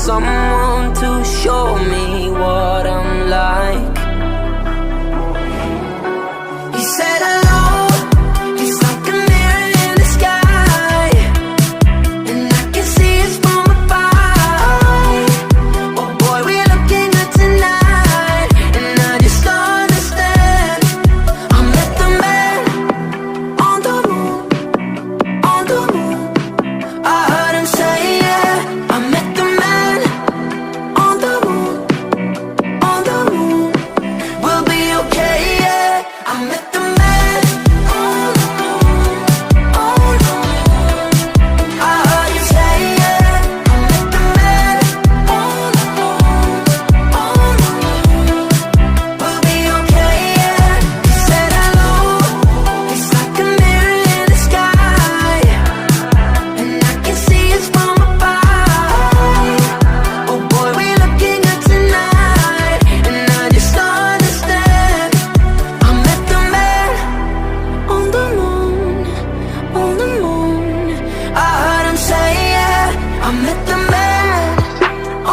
someone to show me what I'm like. He said hello, he's like a mirror in the sky, and I can see it's from above. Oh boy, we're looking good tonight, and I just don't understand. I met the man on the moon, on the moon. I heard him say yeah. I met the man on the moon, on the moon. We'll be okay, yeah. I met the man on the moon, on the moon. I heard him say yeah. I met the man on the moon, on the moon. We'll be okay, yeah. He said hello, it's like a mirror in the sky, and I can see it's from above. Oh boy, we looking good tonight, and I just don't understand. I met the man on the moon, on the moon. I heard him say yeah. I met the man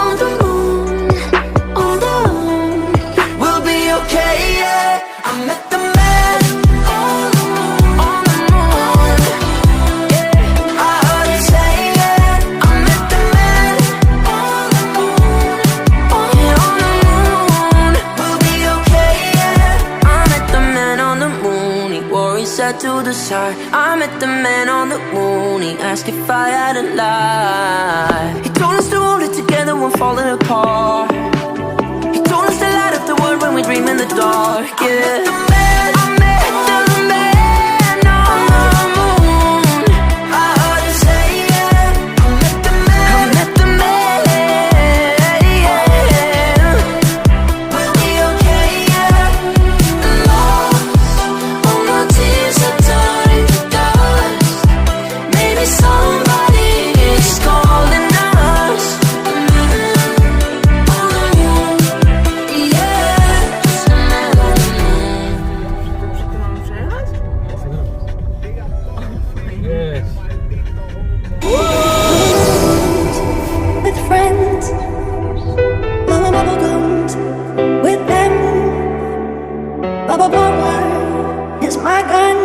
on the moon, on the moon. We'll be okay, yeah. I met the man on the moon, on the moon. Yeah, I heard him say yeah. I met the man on the moon, on the moon. We'll be okay, yeah. I met the man on the moon. He wore his hat to the side. I met the man on the moon. He asked if I had a lie. He told us to hold it together when falling apart. He told us to light up the world when we dream in the dark. Yeah. I met the man on the moon. I heard him say yeah. I met the man. I met the man. Yeah. We'll be okay, yeah. Lost, all my tears are turning to dust. Maybe somebody is calling us. The man on the moon, yeah. The man on the moon. With friends, blowing bubble gums with them. Bubble blower is my gun,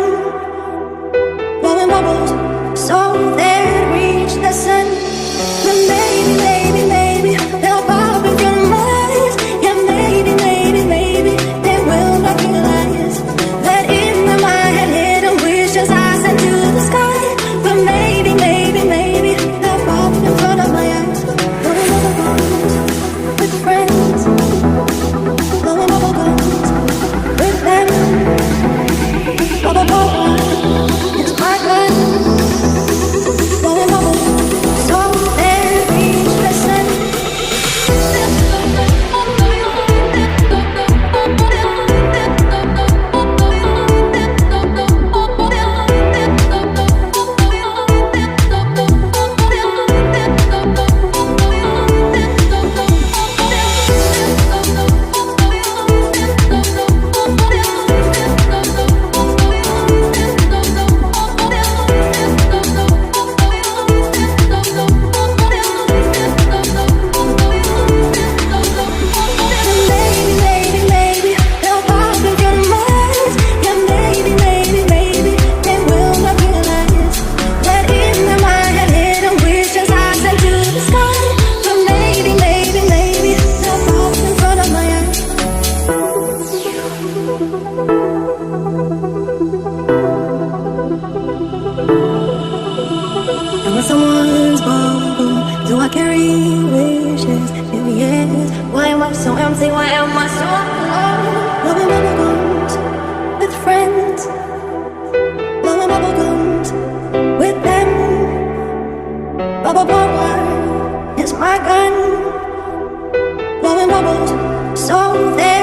blowing bubbles so they reach the sun. But maybe, maybe, maybe they'll pop in front of my eyes. Yeah, maybe, maybe, maybe they will not realize that in my head hidden wishes I sent to the sky. But maybe, maybe, maybe they'll pop in front of my eyes. Blowing bubble gums with friends, blowing bubble gums with them. Bubble blower is my gun, blowing bubbles so they reach the sun. Maybe, maybe, maybe they'll pop in front of my eyes. Yeah, maybe, maybe, maybe they will not realize that in my head hidden wishes I sent to the sky. But maybe, maybe, maybe they'll pop in front of my eyes. And when someone's bubble, do I carry wishes? If yes, why am I so empty? Why am I so alone? Blowing bubble gums with friends, blowing bubble gums with them. Bubble blower is my gun, blowing bubbles so they